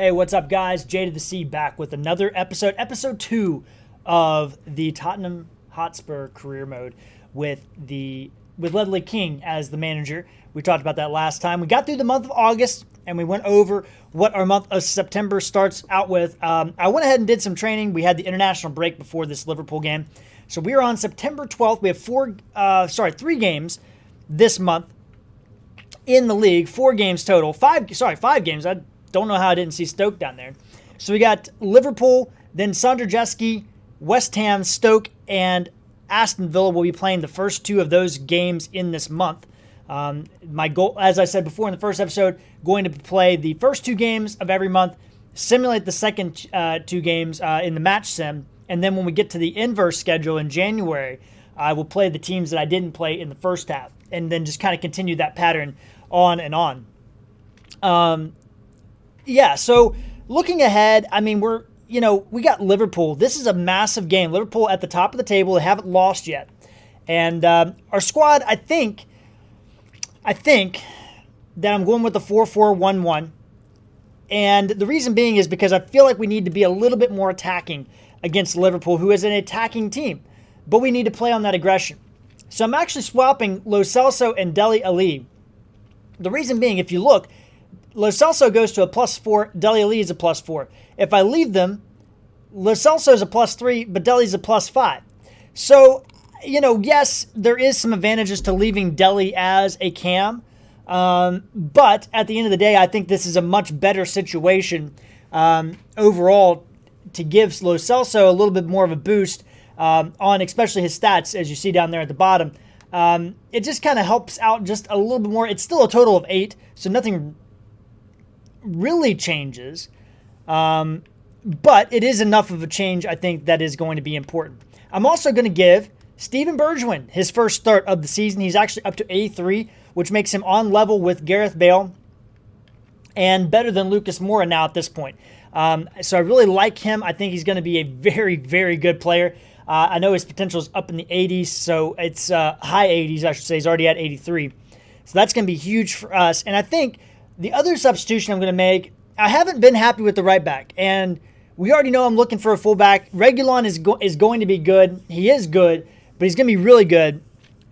Hey, what's up, guys? J to the C back with another episode 2 of the Tottenham Hotspur career mode with Ledley King as the manager. We talked about that last time. We got through the month of August and we went over what our month of September starts out with. I went ahead and did some training. We had the international break before this Liverpool game, so we are on September 12th. We have 3 games this month in the league. 4 games total. 5 games. I don't know how I didn't see Stoke down there. So we got Liverpool, then Sanderjeski, West Ham, Stoke, and Aston Villa will be playing the first 2 of those games in this month. My goal, as I said before in the first episode, going to play the first 2 games of every month, simulate the second 2 games in the match sim, and then when we get to the inverse schedule in January, I will play the teams that I didn't play in the first half, and then just kind of continue that pattern on and on. So looking ahead, I mean, we got Liverpool. This is a massive game. Liverpool at the top of the table. They haven't lost yet. And our squad, I think that I'm going with the 4-4-1-1. And the reason being is because I feel like we need to be a little bit more attacking against Liverpool, who is an attacking team. But we need to play on that aggression. So I'm actually swapping Lo Celso and Dele Alli. The reason being, if you look, Lo Celso goes to a +4, Dele Alli is a +4. If I leave them, Lo Celso is a +3, but Dele's a +5. So, yes, there is some advantages to leaving Dele as a cam. But at the end of the day, I think this is a much better situation overall to give Lo Celso a little bit more of a boost on especially his stats, as you see down there at the bottom. It just kind of helps out just a little bit more. It's still a total of 8, so nothing really changes. But it is enough of a change, I think, that is going to be important. I'm also going to give Steven Bergwijn his first start of the season. He's actually up to 83, which makes him on level with Gareth Bale and better than Lucas Moura now at this point. So I really like him. I think he's going to be a very, very good player. I know his potential is up in the 80s, so it's high 80s, I should say. He's already at 83. So that's going to be huge for us. And I think the other substitution I'm going to make, I haven't been happy with the right back. And we already know I'm looking for a fullback. Reguilon is going to be good. He is good, but he's going to be really good.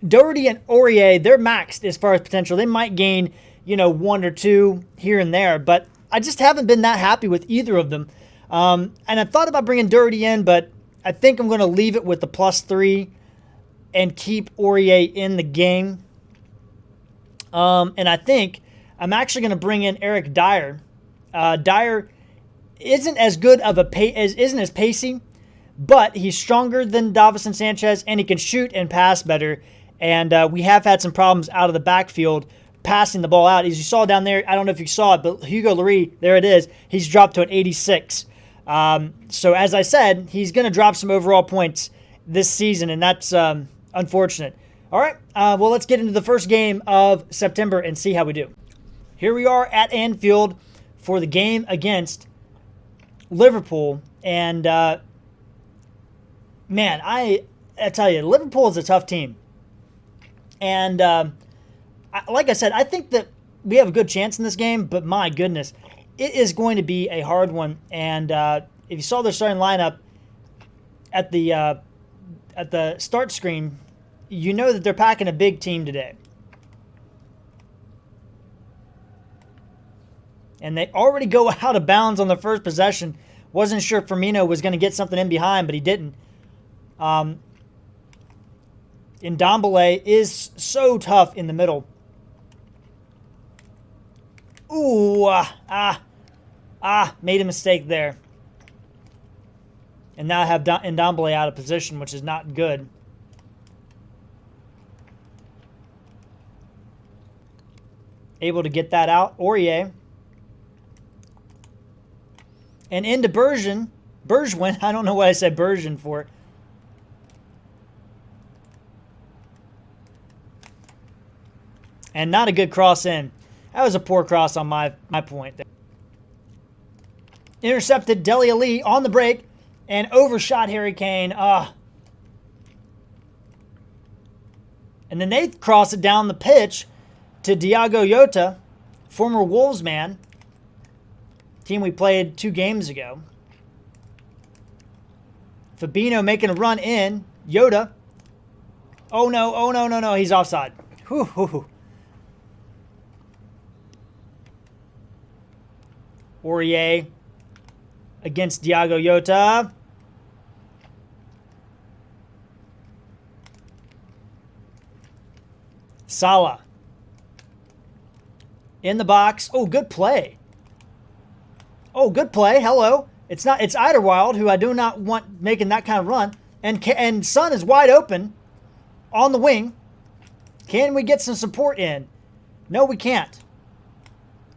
Doherty and Aurier, they're maxed as far as potential. They might gain, 1 or 2 here and there, but I just haven't been that happy with either of them. And I thought about bringing Doherty in, but I think I'm going to leave it with the +3 and keep Aurier in the game. And I think I'm actually going to bring in Eric Dyer. Dyer isn't as good of isn't as pacey, but he's stronger than Davison Sanchez, and he can shoot and pass better. And we have had some problems out of the backfield passing the ball out. As you saw down there, I don't know if you saw it, but Hugo Lloris, there it is. He's dropped to an 86. So as I said, he's going to drop some overall points this season, and that's unfortunate. All right, well, let's get into the first game of September and see how we do. Here we are at Anfield for the game against Liverpool. And, man, I tell you, Liverpool is a tough team. And like I said, I think that we have a good chance in this game, but my goodness, it is going to be a hard one. And if you saw their starting lineup at the start screen, you know that they're packing a big team today. And they already go out of bounds on the first possession. Wasn't sure if Firmino was going to get something in behind, but he didn't. Ndombele is so tough in the middle. Ooh, made a mistake there. And now I have Ndombele out of position, which is not good. Able to get that out. Aurier. And into Bergwijn. I don't know what I said Bergwijn for. And not a good cross in. That was a poor cross on my point there. Intercepted Dele Alli on the break and overshot Harry Kane. And then they cross it down the pitch to Diogo Jota, former Wolves man. Team we played 2 games ago. Fabinho making a run in. Yoda. Oh, no. Oh, no, no, no. He's offside. Whew, whew, whew. Aurier against Diogo Jota. Salah. In the box. Oh, good play. Oh, good play. Hello. It's Idlewild, who I do not want making that kind of run. And Son is wide open on the wing. Can we get some support in? No, we can't.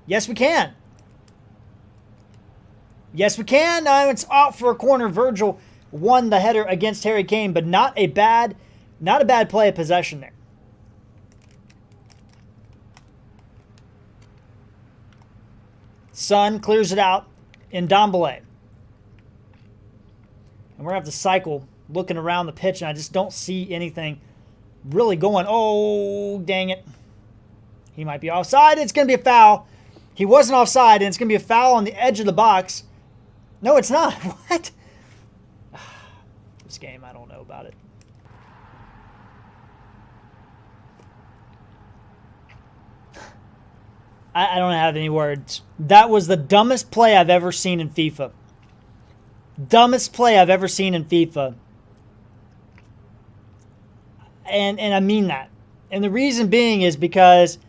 Yes, we can. Yes, we can. It's out for a corner. Virgil won the header against Harry Kane, but not a bad play of possession there. Son clears it out in Ndombele. And we're going to have to cycle looking around the pitch, and I just don't see anything really going. Oh, dang it. He might be offside. It's going to be a foul. He wasn't offside, and it's going to be a foul on the edge of the box. No, it's not. What? This game, I don't know about it. I don't have any words. That was the dumbest play I've ever seen in FIFA. Dumbest play I've ever seen in FIFA. And I mean that. And the reason being is because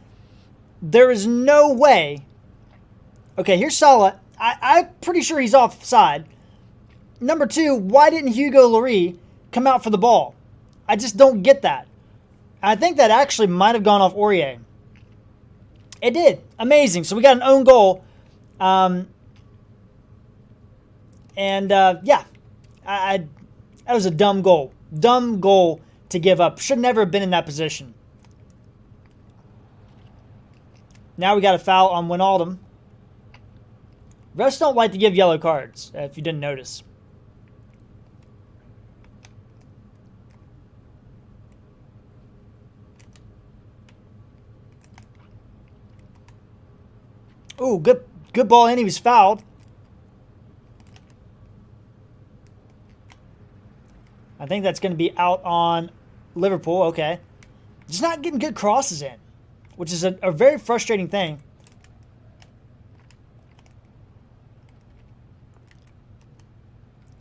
there is no way. Okay, here's Salah. I'm pretty sure he's offside. Number 2, why didn't Hugo Lloris come out for the ball? I just don't get that. I think that actually might have gone off Aurier. It did. Amazing. So we got an own goal. Yeah. That was a dumb goal. Dumb goal to give up. Should never have been in that position. Now we got a foul on Wijnaldum. Refs don't like to give yellow cards, if you didn't notice. Ooh, good ball in. He was fouled. I think that's going to be out on Liverpool. Okay. Just not getting good crosses in, which is a very frustrating thing.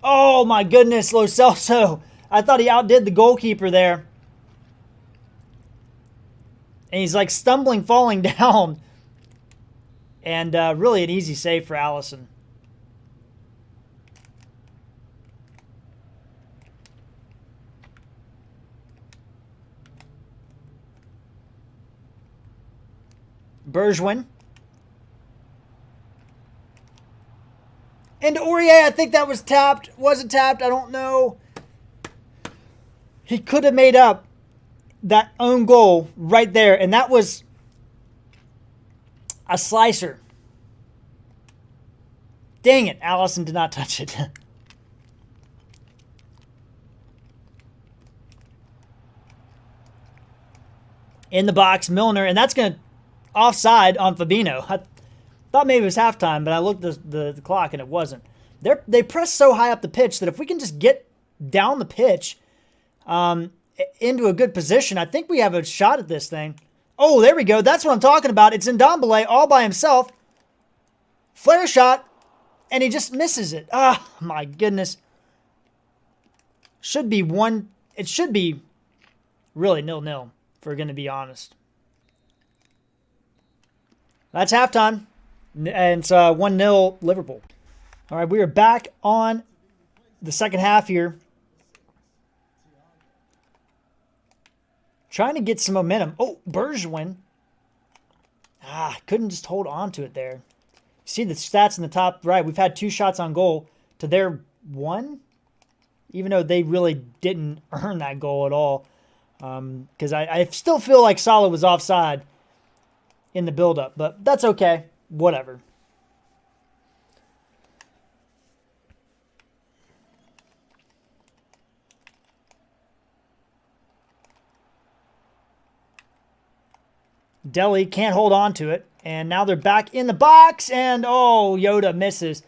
Oh, my goodness, Lo Celso. I thought he outdid the goalkeeper there. And he's like stumbling, falling down. And really an easy save for Alisson. Bergwijn. And Aurier, I think that was tapped. Was it tapped? I don't know. He could have made up that own goal right there. And that was a slicer. Dang it. Alisson did not touch it. In the box, Milner. And that's going to offside on Fabinho. I thought maybe it was halftime, but I looked at the clock and it wasn't. They press so high up the pitch that if we can just get down the pitch into a good position, I think we have a shot at this thing. Oh, there we go. That's what I'm talking about. It's Ndombele all by himself. Flare shot, and he just misses it. Ah, oh, my goodness. Should be one. It should be really 0-0, if we're going to be honest. That's halftime. And it's 1-0 Liverpool. All right, we are back on the second half here. Trying to get some momentum. Oh, Bergwijn. Couldn't just hold on to it there. See the stats in the top right. We've had 2 shots on goal to their 1. Even though they really didn't earn that goal at all. Because I still feel like Salah was offside in the build-up. But that's okay. Whatever. Dele can't hold on to it. And now they're back in the box. And, oh, Yoda misses.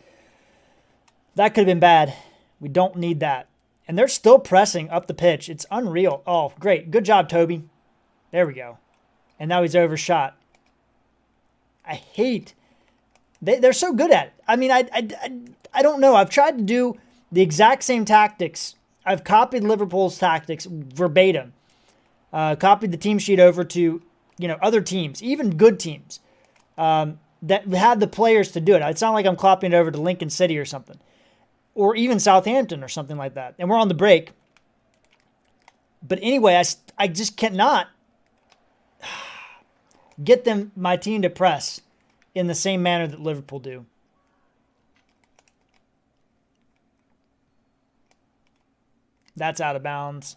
That could have been bad. We don't need that. And they're still pressing up the pitch. It's unreal. Oh, great. Good job, Toby. There we go. And now he's overshot. I hate... They're so good at it. I mean, I don't know. I've tried to do the exact same tactics. I've copied Liverpool's tactics verbatim. Copied the team sheet over to, other teams, even good teams, that have the players to do it. It's not like I'm copying it over to Lincoln City or something. Or even Southampton or something like that. And we're on the break. But anyway, I just cannot get my team to press in the same manner that Liverpool do. That's out of bounds.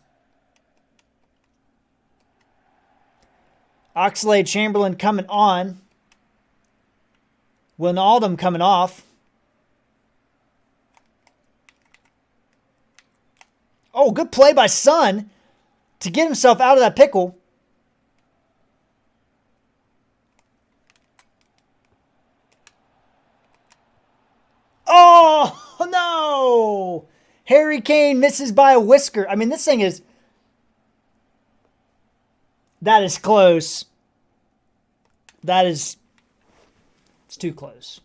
Oxlade-Chamberlain coming on. Wijnaldum coming off. Oh, good play by Son to get himself out of that pickle. Oh, no! Harry Kane misses by a whisker. I mean, this thing is... That is close. It's too close.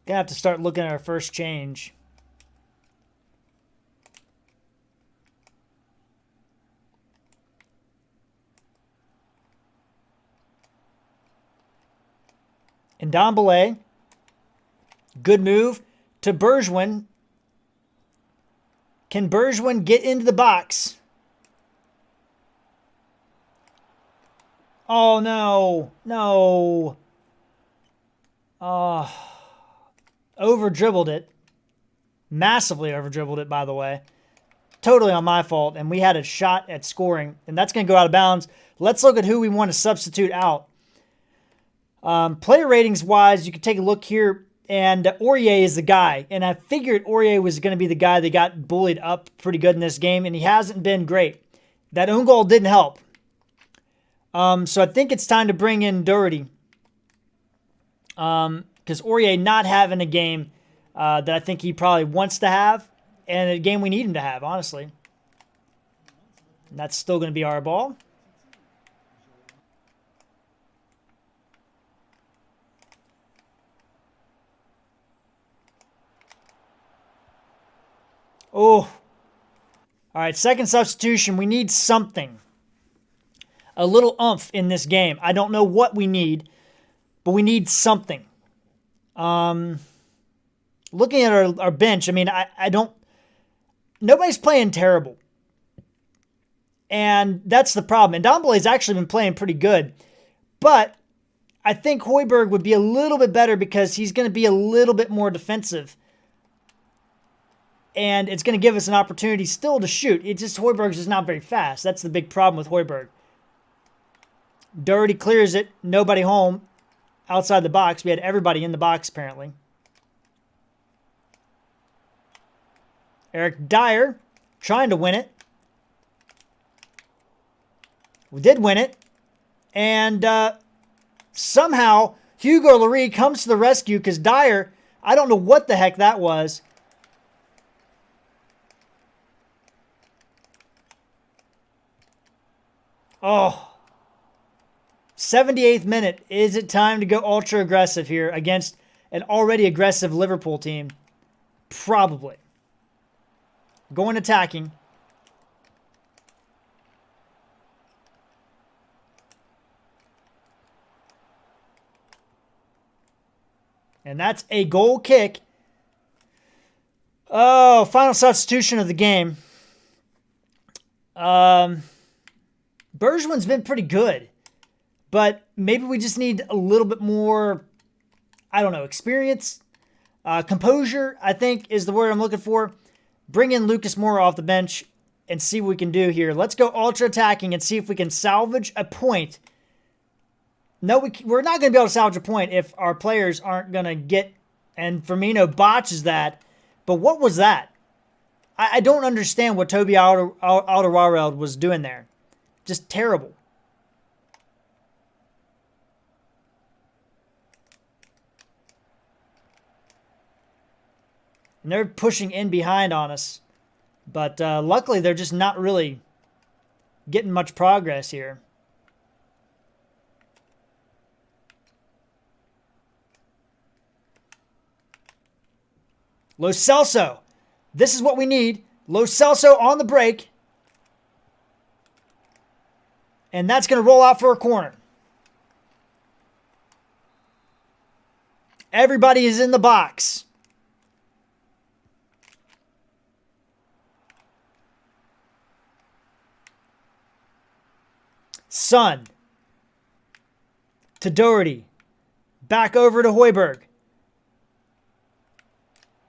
Gonna have to start looking at our first change. And Ndombele, good move to Bergwijn. Can Bergwijn get into the box? Oh, no. No. Over dribbled it. Massively over dribbled it, by the way. Totally on my fault. And we had a shot at scoring. And that's going to go out of bounds. Let's look at who we want to substitute out. Player ratings wise, you can take a look here. And Aurier is the guy. And I figured Aurier was going to be the guy that got bullied up pretty good in this game. And he hasn't been great. That own goal didn't help. So I think it's time to bring in Doherty. Because Aurier not having a game that I think he probably wants to have. And a game we need him to have, honestly. And that's still going to be our ball. Oh. All right, second substitution. We need something. A little oomph in this game. I don't know what we need, but we need something. Looking at our bench, I mean, I don't... Nobody's playing terrible. And that's the problem. And Ndombele's actually been playing pretty good. But I think Højbjerg would be a little bit better because he's going to be a little bit more defensive. And it's going to give us an opportunity still to shoot. It's just Højbjerg's just not very fast. That's the big problem with Højbjerg. Doherty clears it. Nobody home outside the box. We had everybody in the box, apparently. Eric Dyer trying to win it. We did win it. And somehow Hugo Lloris comes to the rescue because Dyer, I don't know what the heck that was. Oh. 78th minute. Is it time to go ultra aggressive here against an already aggressive Liverpool team? Probably. Going attacking. And that's a goal kick. Oh, final substitution of the game. Bergwijn's been pretty good. But maybe we just need a little bit more, I don't know, experience. Composure, I think, is the word I'm looking for. Bring in Lucas Moura off the bench and see what we can do here. Let's go ultra attacking and see if we can salvage a point. No, we're not going to be able to salvage a point if our players aren't going to get, and Firmino botches that. But what was that? I don't understand what Toby Alderweireld was doing there. Just terrible. And they're pushing in behind on us. But luckily, they're just not really getting much progress here. Lo Celso. This is what we need. Lo Celso on the break. And that's going to roll out for a corner. Everybody is in the box. Son. To Doherty. Back over to Højbjerg.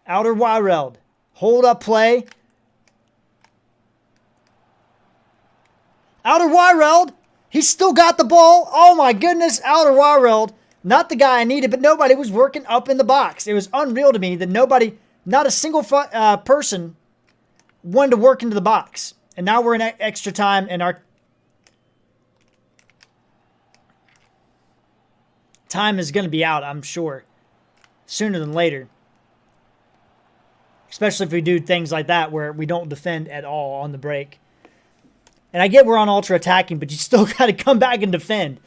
Alderweireld. Hold up play. Alderweireld. He's still got the ball. Oh my goodness. Alderweireld. Not the guy I needed, but nobody was working up in the box. It was unreal to me that nobody, not a single person wanted to work into the box. And now we're in extra time and our time is going to be out, I'm sure, sooner than later. Especially if we do things like that where we don't defend at all on the break. And I get we're on ultra attacking, but you still got to come back and defend.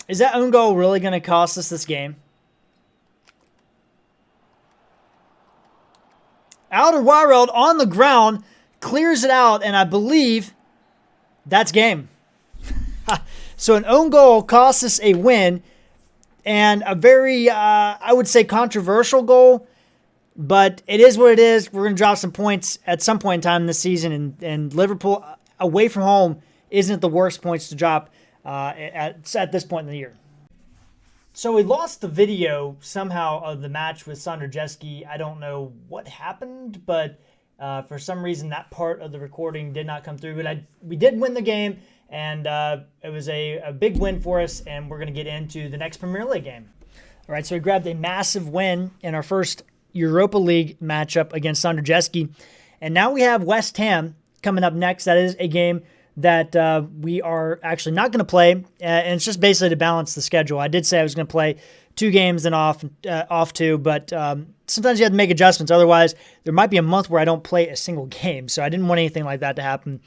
Is that own goal really going to cost us this game? Alderweireld on the ground clears it out, and I believe that's game. So an own goal costs us a win, and a very, I would say, controversial goal, but it is what it is. We're going to drop some points at some point in time this season, and Liverpool away from home isn't the worst points to drop at this point in the year. So we lost the video somehow of the match with Sanderjeski. I don't know what happened, but for some reason that part of the recording did not come through. But we did win the game, and it was a big win for us, and we're going to get into the next Premier League game. All right, so we grabbed a massive win in our first Europa League matchup against Sanderjeski, and now we have West Ham coming up next. That is a game that we are actually not going to play, and it's just basically to balance the schedule. I did say I was going to play 2 games and off 2, but sometimes you have to make adjustments. Otherwise, there might be a month where I don't play a single game, so I didn't want anything like that to happen.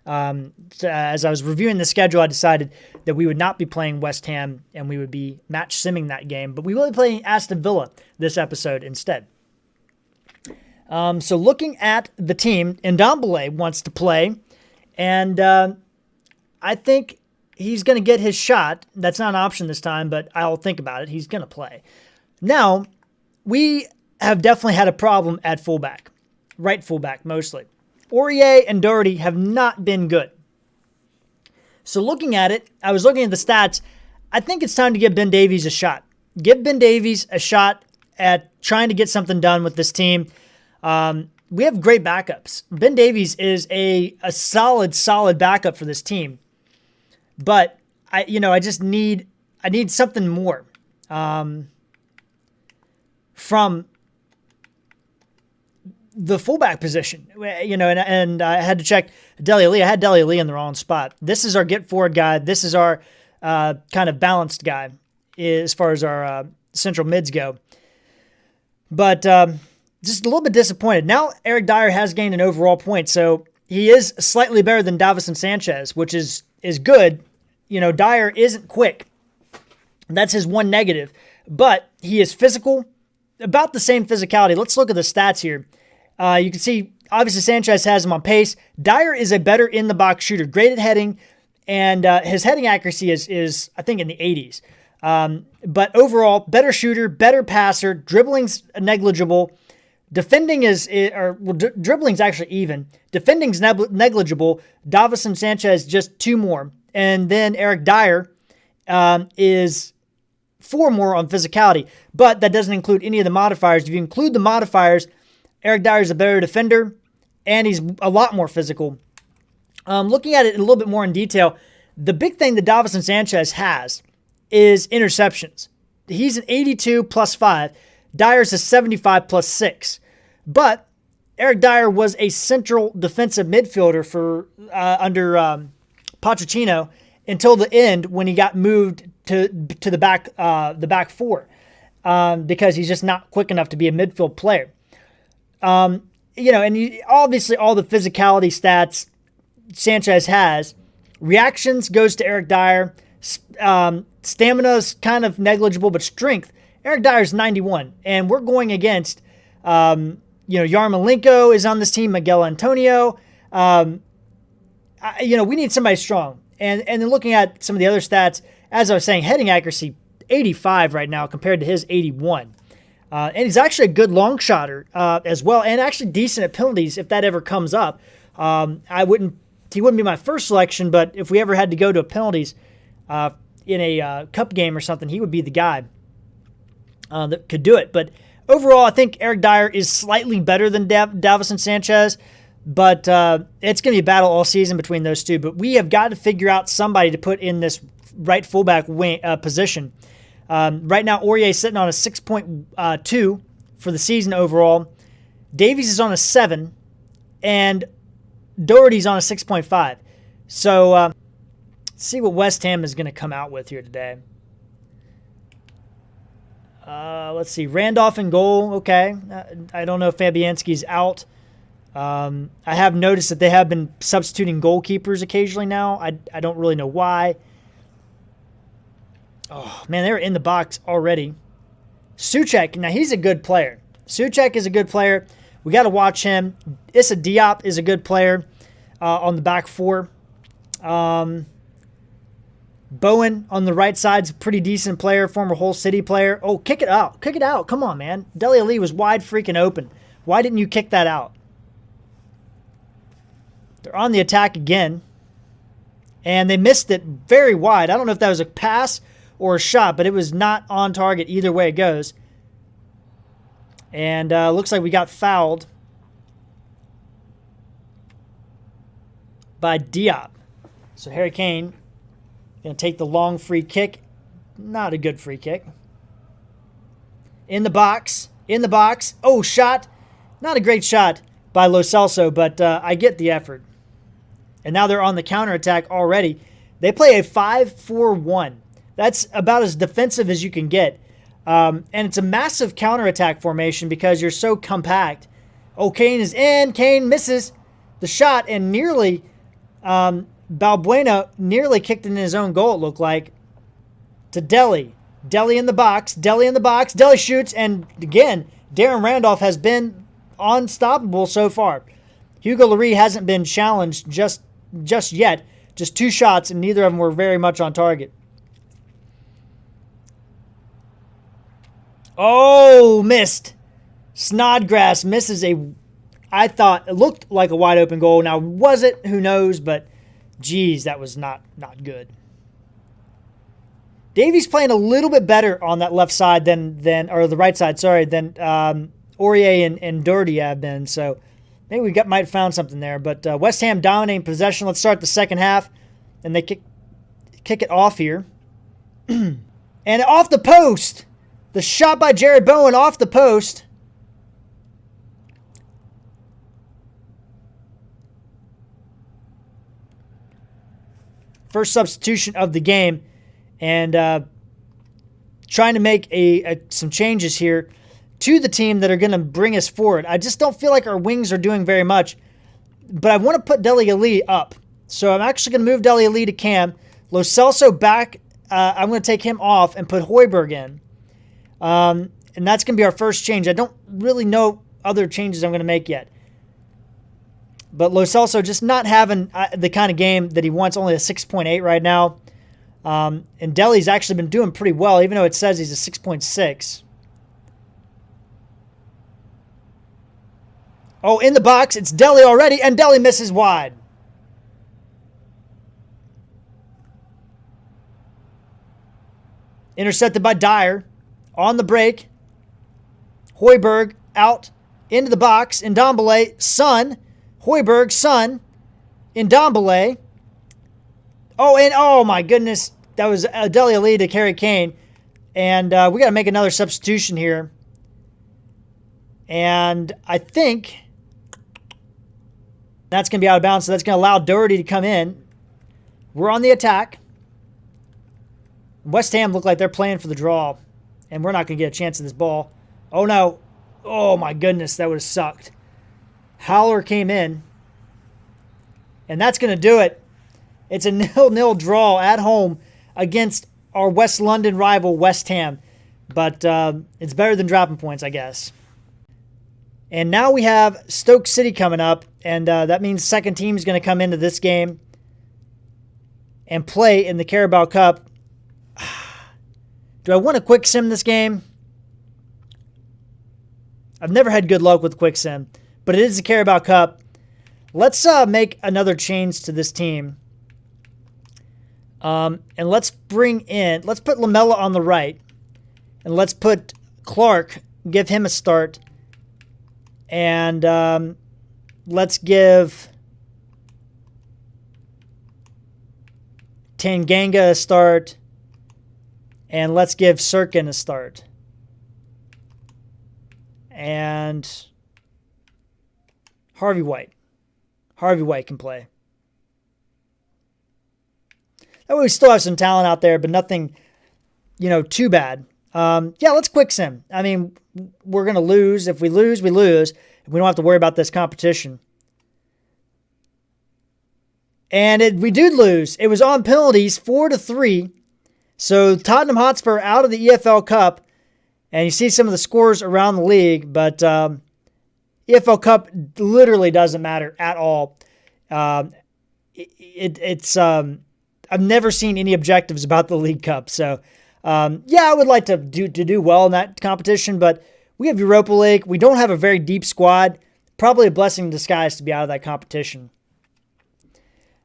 So as I was reviewing the schedule, I decided that we would not be playing West Ham, and we would be match simming that game, but we will be playing Aston Villa this episode instead. So looking at the team, Ndombele wants to play, and I think he's going to get his shot. That's not an option this time, but I'll think about it. He's going to play. Now, we have definitely had a problem at fullback, right fullback mostly. Aurier and Doherty have not been good. So looking at it, I was looking at the stats. I think it's time to give Ben Davies a shot. Give Ben Davies a shot at trying to get something done with this team. We have great backups. Ben Davies is a solid backup for this team. But I need something more from the fullback position. And I had to check Dele Alli. I had Dele Alli in the wrong spot. This is our get forward guy. This is our kind of balanced guy as far as our central mids go. But just a little bit disappointed. Now Eric Dyer has gained an overall point, so he is slightly better than Davinson Sanchez, which is good. Dyer isn't quick. That's his one negative. But he is physical, about the same physicality. Let's look at the stats here. You can see, obviously, Sanchez has him on pace. Dyer is a better in-the-box shooter, great at heading, and his heading accuracy is I think, in the 80s. But overall, better shooter, better passer, dribbling's negligible. Dribbling's actually even. Defending's negligible. Davinson Sanchez just 2 more. And then Eric Dyer is 4 more on physicality. But that doesn't include any of the modifiers. If you include the modifiers, Eric Dyer is a better defender, and he's a lot more physical. Looking at it a little bit more in detail, the big thing that Davinson Sanchez has is interceptions. He's an 82 plus 5. Dyer's a 75 plus 6. But Eric Dyer was a central defensive midfielder for under Pochettino until the end when he got moved to the back four because he's just not quick enough to be a midfield player. Obviously all the physicality stats Sanchez has. Reactions goes to Eric Dyer. Stamina is kind of negligible, but strength. Eric Dyer's 91, and we're going against, Yarmolenko is on this team, Miguel Antonio. We need somebody strong. And then looking at some of the other stats, as I was saying, heading accuracy, 85 right now compared to his 81. And he's actually a good long shotter as well, and actually decent at penalties if that ever comes up. He wouldn't be my first selection, but if we ever had to go to penalties in a cup game or something, he would be the guy that could do it. But overall, I think Eric Dyer is slightly better than Davinson Sanchez, but it's going to be a battle all season between those two. But we have got to figure out somebody to put in this right fullback position. Right now, Aurier is sitting on a 6.2 for the season overall. Davies is on a 7, and Doherty's on a 6.5. So let's see what West Ham is going to come out with here today. Let's see. Randolph in goal. Okay. I don't know if Fabianski's out. I have noticed that they have been substituting goalkeepers occasionally now. I don't really know why. Oh, man, they're in the box already. Souček, now he's a good player. Souček is a good player. We got to watch him. Issa Diop is a good player on the back four. Bowen on the right side's a pretty decent player, former Hull City player. Oh, kick it out. Kick it out. Come on, man. Dele Alli was wide freaking open. Why didn't you kick that out? They're on the attack again. And they missed it very wide. I don't know if that was a pass or a shot, but it was not on target either way it goes. And looks like we got fouled by Diop. So Harry Kane going to take the long free kick. Not a good free kick. In the box. In the box. Oh, shot. Not a great shot by Lo Celso, but I get the effort. And now they're on the counterattack already. They play a 5-4-1. That's about as defensive as you can get. And it's a massive counterattack formation because you're so compact. Oh, Kane is in. Kane misses the shot and nearly... Balbuena nearly kicked in his own goal, it looked like, to Dele. Dele in the box. Dele in the box. Dele shoots. And again, Darren Randolph has been unstoppable so far. Hugo Lloris hasn't been challenged just yet. Just 2 shots, and neither of them were very much on target. Oh, missed. Snodgrass misses I thought it looked like a wide open goal. Now, was it? Who knows? But, geez, that was not good. Davies playing a little bit better on that left side or the right side, than Aurier and Doherty have been. So, maybe we might have found something there. But West Ham dominating possession. Let's start the second half. And they kick it off here. And off the post. The shot by Jared Bowen off the post. First substitution of the game. And trying to make some changes here to the team that are going to bring us forward. I just don't feel like our wings are doing very much. But I want to put Dele Alli up. So I'm actually going to move Dele Alli to Cam. Lo Celso back. I'm going to take him off and put Højbjerg in. And that's going to be our first change. I don't really know other changes I'm going to make yet. But Lo Celso just not having the kind of game that he wants, only a 6.8 right now. And Dele's actually been doing pretty well, even though it says he's a 6.6. Oh, in the box, it's Dele already, and Dele misses wide. Intercepted by Dyer. On the break. Højbjerg out into the box. Ndombele, Son. Højbjerg, Son. Ndombele. Oh, and oh my goodness. That was Dele Alli to Harry Kane. And we got to make another substitution here. And I think that's going to be out of bounds. So that's going to allow Doherty to come in. We're on the attack. West Ham look like they're playing for the draw. And we're not going to get a chance at this ball. Oh, no. Oh, my goodness. That would have sucked. Howler came in. And that's going to do it. It's a 0-0 draw at home against our West London rival, West Ham. But it's better than dropping points, I guess. And now we have Stoke City coming up. And that means second team is going to come into this game and play in the Carabao Cup. Do I want to quick sim this game? I've never had good luck with quick sim, but it is the Carabao Cup. Let's make another change to this team. And let's put Lamella on the right. And let's put Clark, give him a start. And let's give Tanganga a start. And let's give Sirkin a start. And Harvey White. Harvey White can play. That way we still have some talent out there, but nothing, too bad. Yeah, let's quick sim. I mean, we're going to lose. If we lose, we lose. We don't have to worry about this competition. And we did lose. It was on penalties, 4-3. So Tottenham Hotspur out of the EFL Cup. And you see some of the scores around the league, but EFL Cup literally doesn't matter at all. It's I've never seen any objectives about the League Cup. So, yeah, I would like to do well in that competition, but we have Europa League. We don't have a very deep squad. Probably a blessing in disguise to be out of that competition.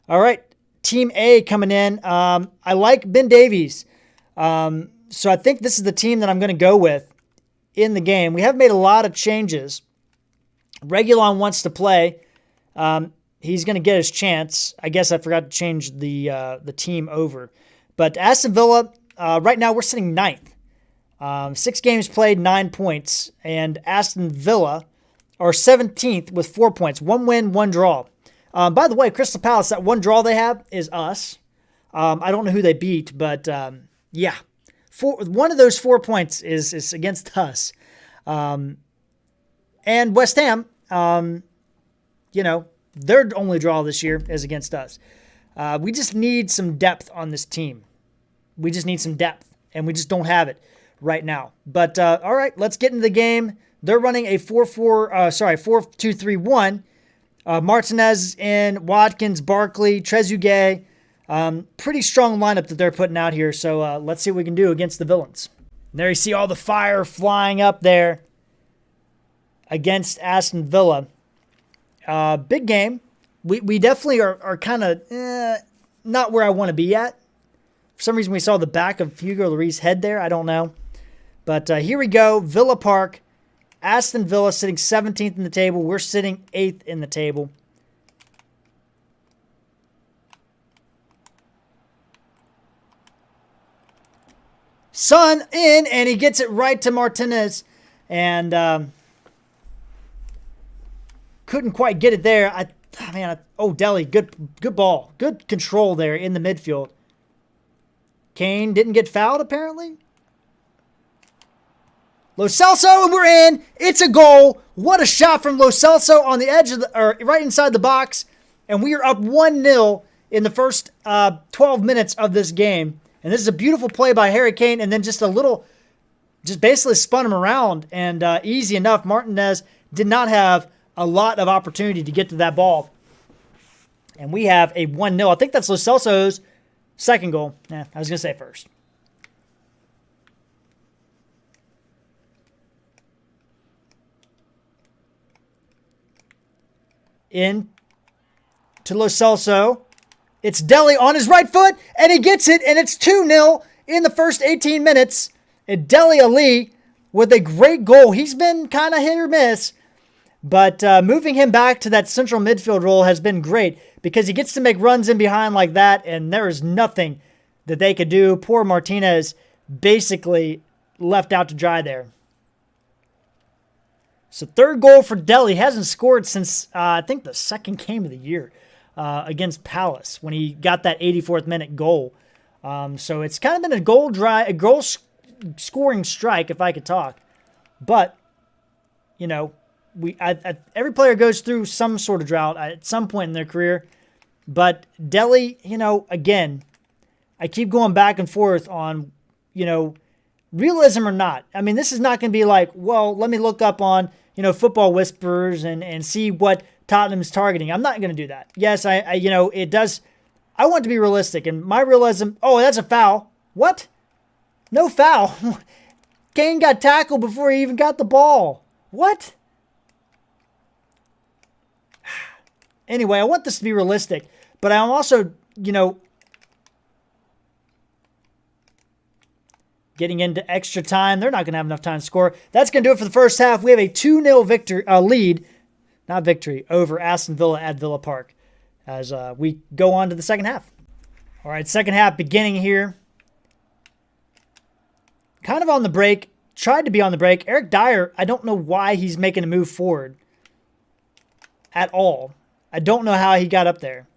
All right, Team A coming in. I like Ben Davies. So I think this is the team that I'm going to go with in the game. We have made a lot of changes. Regulon wants to play. He's going to get his chance. I guess I forgot to change the team over. But Aston Villa, right now we're sitting 9th. 6 games played, 9 points. And Aston Villa are 17th with 4 points. 1 win, 1 draw. By the way, Crystal Palace, that 1 draw they have is us. I don't know who they beat, but yeah. One of those 4 points is against us. And West Ham, their only draw this year is against us. We just need some depth on this team. We just need some depth, and we just don't have it right now. But, all right, let's get into the game. They're running a 4-2-3-1. Martinez in, Watkins, Barkley, Trezeguet. Pretty strong lineup that they're putting out here. So let's see what we can do against the Villains. And there you see all the fire flying up there against Aston Villa. Big game. We definitely are kind of not where I want to be at. For some reason we saw the back of Hugo Lloris's head there. I don't know. But here we go. Villa Park. Aston Villa sitting 17th in the table. We're sitting 8th in the table. Son in, and he gets it right to Martinez. And couldn't quite get it there. Dele, good ball. Good control there in the midfield. Kane didn't get fouled, apparently. Lo Celso, and we're in. It's a goal. What a shot from Lo Celso on the edge of right inside the box. And we are up 1-0 in the first 12 minutes of this game. And this is a beautiful play by Harry Kane, and then just basically spun him around, and easy enough. Martinez did not have a lot of opportunity to get to that ball. And we have a 1-0. I think that's Lo Celso's second goal. I was going to say first. In to Lo Celso. It's Dele on his right foot, and he gets it, and it's 2-0 in the first 18 minutes. And Dele Alli with a great goal. He's been kind of hit or miss, but moving him back to that central midfield role has been great because he gets to make runs in behind like that, and there is nothing that they could do. Poor Martinez basically left out to dry there. So third goal for Ledley. Hasn't scored since, I think, the second game of the year against Palace when he got that 84th minute goal. So it's kind of been a goal scoring strike, if I could talk. But, you know, every player goes through some sort of drought at some point in their career. But Ledley, you know, again, I keep going back and forth on, you know, realism or not. I mean, this is not going to be like, well, let me look up on, you know, Football Whisperers and see what Tottenham's targeting. I'm not going to do that. Yes, I you know, it does. I want to be realistic. And my realism, oh, that's a foul. What? No foul. Kane got tackled before he even got the ball. What? Anyway, I want this to be realistic. But I'm also, you know, getting into extra time. They're not going to have enough time to score. That's going to do it for the first half. We have a 2-0 lead, not victory, over Aston Villa at Villa Park as we go on to the second half. All right, second half beginning here. Kind of on the break. Tried to be on the break. Eric Dyer, I don't know why he's making a move forward at all. I don't know how he got up there.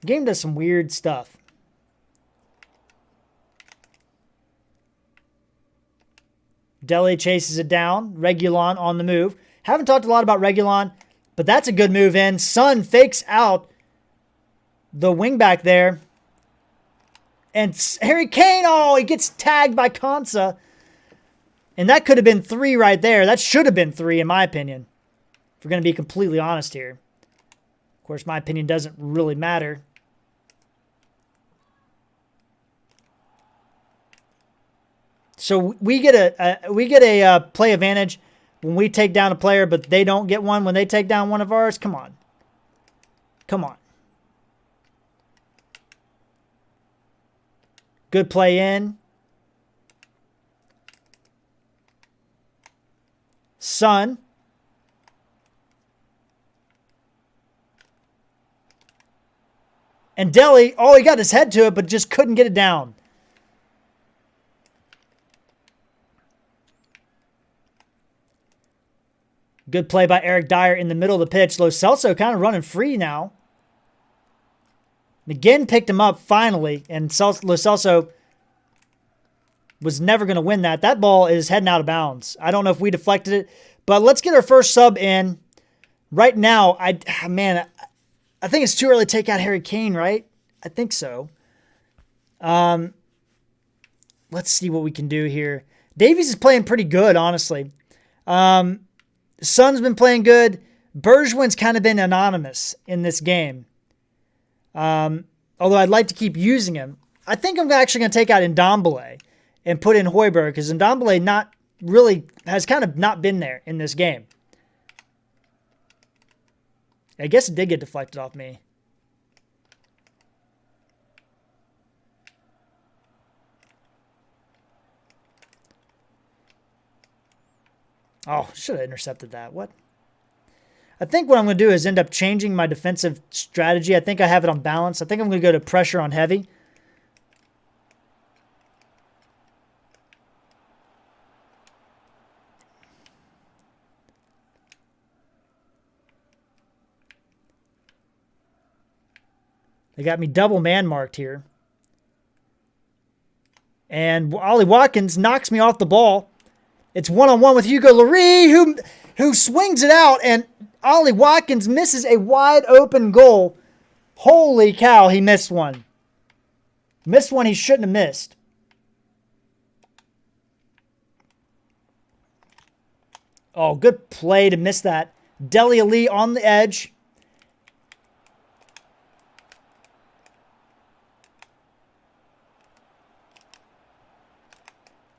The game does some weird stuff. Ledley chases it down. Reguilon on the move. Haven't talked a lot about Reguilon, but that's a good move in. Son fakes out the wingback there. And Harry Kane, oh, he gets tagged by Konsa. And that could have been 3 right there. That should have been 3 in my opinion. If we're going to be completely honest here. Of course, my opinion doesn't really matter. So we get a play advantage when we take down a player, but they don't get one when they take down one of ours. Come on. Come on. Good play in. Son. And Ledley, oh, he got his head to it, but just couldn't get it down. Good play by Eric Dyer in the middle of the pitch. Lo Celso kind of running free now. McGinn picked him up finally, and Lo Celso was never going to win that. That ball is heading out of bounds. I don't know if we deflected it, but let's get our first sub in. Right now, I think it's too early to take out Harry Kane, right? I think so. Let's see what we can do here. Davies is playing pretty good, honestly. Son's been playing good. Bergwijn's kind of been anonymous in this game. Although I'd like to keep using him. I think I'm actually going to take out Ndombele and put in Hojbjerg because Ndombele has kind of not been there in this game. I guess it did get deflected off me. Oh, should have intercepted that. What? I think what I'm going to do is end up changing my defensive strategy. I think I have it on balance. I think I'm going to go to pressure on heavy. They got me double man marked here. And Ollie Watkins knocks me off the ball. It's one-on-one with Hugo Lloris, who swings it out, and Ollie Watkins misses a wide-open goal. Holy cow, he missed one. Missed one he shouldn't have missed. Oh, good play to miss that. Dele Alli on the edge.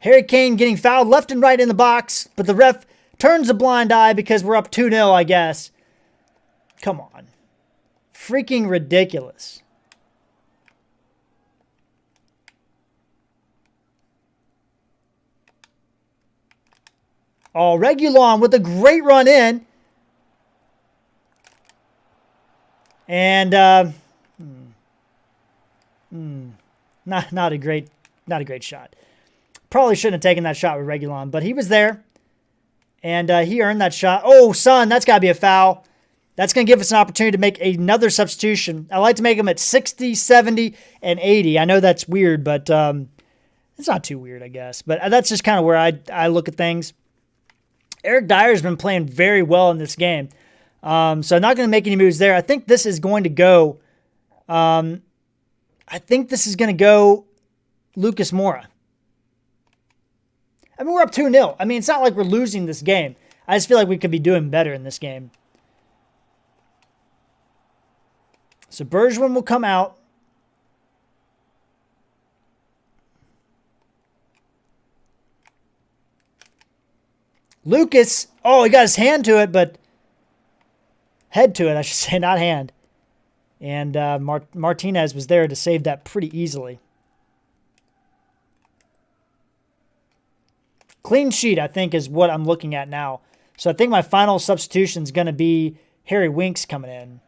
Harry Kane getting fouled left and right in the box, but the ref turns a blind eye because we're up 2-0, I guess. Come on. Freaking ridiculous. Oh, Reguilon with a great run in. And Not a great shot. Probably shouldn't have taken that shot with Reguilon, but he was there. And he earned that shot. Oh, son, that's got to be a foul. That's going to give us an opportunity to make another substitution. I like to make them at 60, 70, and 80. I know that's weird, but it's not too weird, I guess. But that's just kind of where I look at things. Eric Dyer's been playing very well in this game. So I'm not going to make any moves there. I think this is going to go Lucas Moura. I mean, we're up 2-0. I mean, it's not like we're losing this game. I just feel like we could be doing better in this game. So Bergwijn will come out. Lucas, he got his hand to it, but head to it, I should say, not hand. And Martinez was there to save that pretty easily. Clean sheet, I think, is what I'm looking at now. So I think my final substitution is going to be Harry Winks coming in.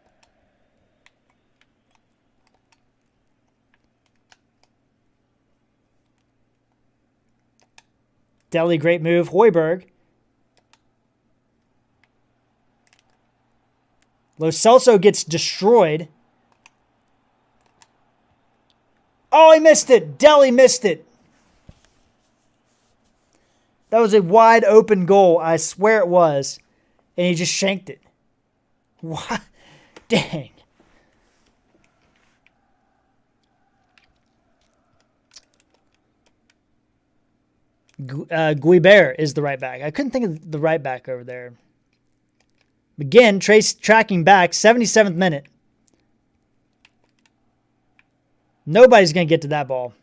Ledley, great move. Højbjerg. Lo Celso gets destroyed. Oh, he missed it. Ledley missed it. That was a wide open goal. I swear it was. And he just shanked it. What? Dang. Guibert is the right back. I couldn't think of the right back over there. Again, tracking back, 77th minute. Nobody's going to get to that ball.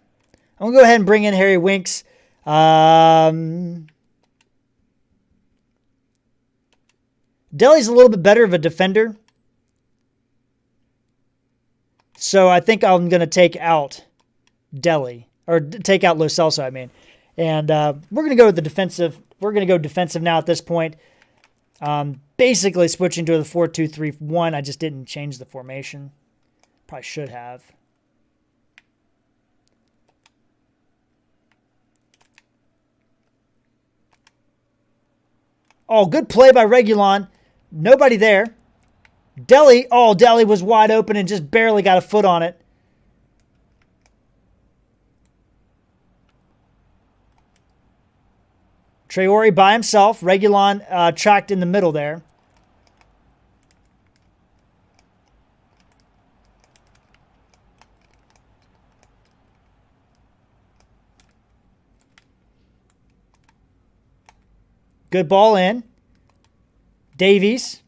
I'm going to go ahead and bring in Harry Winks. Dele's a little bit better of a defender. So I think I'm going to take out Ledley. Or take out Lo Celso, I mean. And we're going to go with the defensive. We're going to go defensive now at this point. Basically switching to the 4-2-3-1. I just didn't change the formation. Probably should have. Oh, good play by Reguilon. Nobody there. Ledley. Oh, Ledley was wide open and just barely got a foot on it. Traore by himself. Reguilon tracked in the middle there. Good ball in. Davies.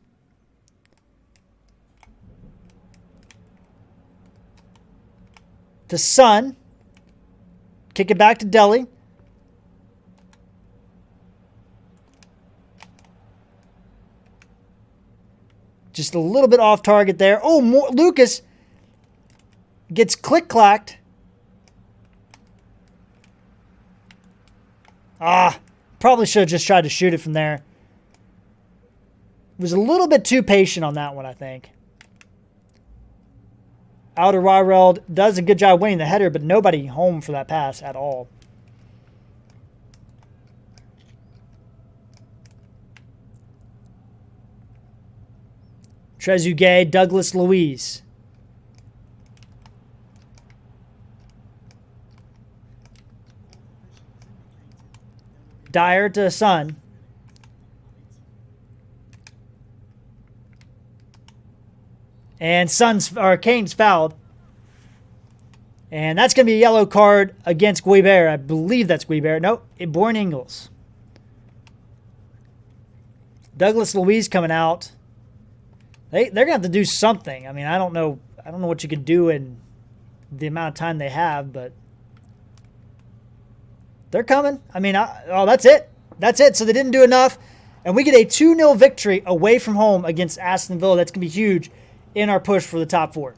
To Son. Kick it back to Ledley. Just a little bit off target there. Oh, Lucas gets click-clacked. Probably should have just tried to shoot it from there. Was a little bit too patient on that one, I think. Alderweireld does a good job winning the header, but nobody home for that pass at all. Trezeguet, Douglas Luiz. Dyer to Son. And Kane's fouled. And that's going to be a yellow card against Guibert. I believe that's Guibert. Nope, Born Ingles. Douglas Luiz coming out. They're going to have to do something. I mean, I don't know what you could do in the amount of time they have, but they're coming. I mean, that's it. That's it. So they didn't do enough. And we get a 2-0 victory away from home against Aston Villa. That's going to be huge in our push for the top 4.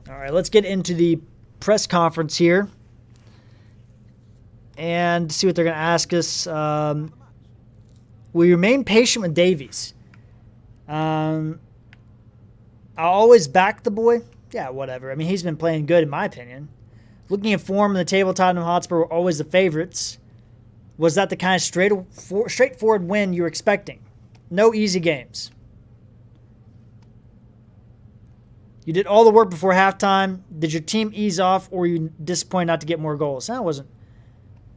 All right, let's get into the press conference here and see what they're going to ask us. We remain patient with Davies. I'll always back the boy. Yeah, whatever. I mean, he's been playing good in my opinion. Looking at form in the table, Tottenham Hotspur were always the favorites. Was that the kind of straightforward win you were expecting? No easy games. You did all the work before halftime. Did your team ease off, or were you disappointed not to get more goals? No, it wasn't.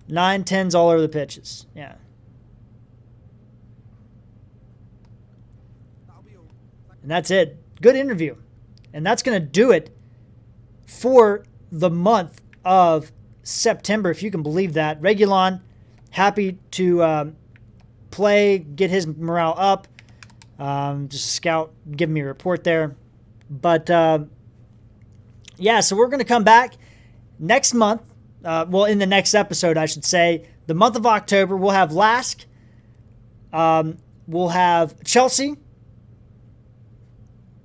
9-10s all over the pitches. Yeah. And that's it. Good interview. And that's going to do it for the month of September, if you can believe that. Regulon, happy to play, get his morale up. Just a scout giving me a report there. But, yeah, so we're going to come back next month. In the next episode, I should say. The month of October, we'll have Lask. We'll have Chelsea.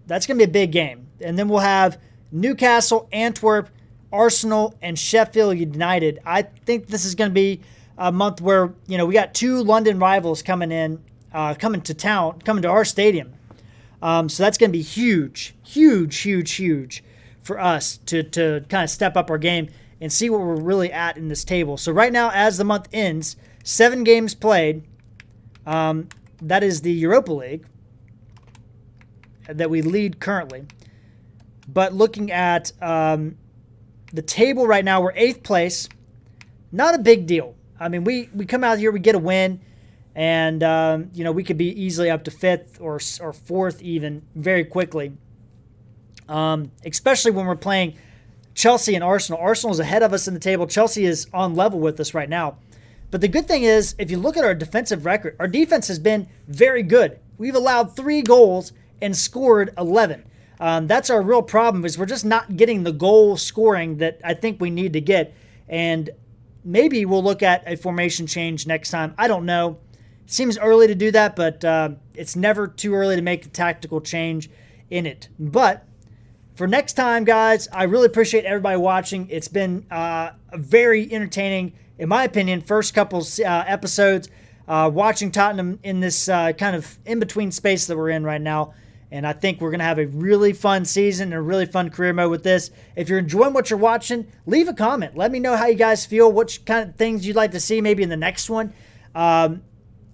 That's going to be a big game. And then we'll have Newcastle, Antwerp, Arsenal, and Sheffield United. I think this is going to be a month where, we got two London rivals coming to our stadium. So that's going to be huge for us to kind of step up our game and see where we're really at in this table. So right now, as the month ends, 7 games played. That is the Europa League that we lead currently. But looking at the table right now, we're 8th place. Not a big deal. I mean, we come out here, we get a win, and we could be easily up to 5th or 4th even very quickly. Especially when we're playing Chelsea and Arsenal. Arsenal is ahead of us in the table. Chelsea is on level with us right now. But the good thing is, if you look at our defensive record, our defense has been very good. We've allowed 3 goals and scored 11. That's our real problem, is we're just not getting the goal scoring that I think we need to get. And maybe we'll look at a formation change next time. I don't know. It seems early to do that, but it's never too early to make a tactical change in it. But for next time, guys, I really appreciate everybody watching. It's been a very entertaining, in my opinion, first couple episodes, watching Tottenham in this kind of in-between space that we're in right now. And I think we're going to have a really fun season and a really fun career mode with this. If you're enjoying what you're watching, leave a comment. Let me know how you guys feel, what kind of things you'd like to see maybe in the next one.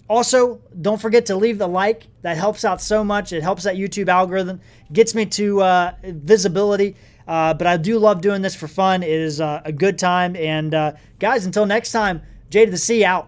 Also, don't forget to leave the like. That helps out so much. It helps that YouTube algorithm. Gets me to visibility. But I do love doing this for fun. It is a good time. And guys, until next time, J to the C out.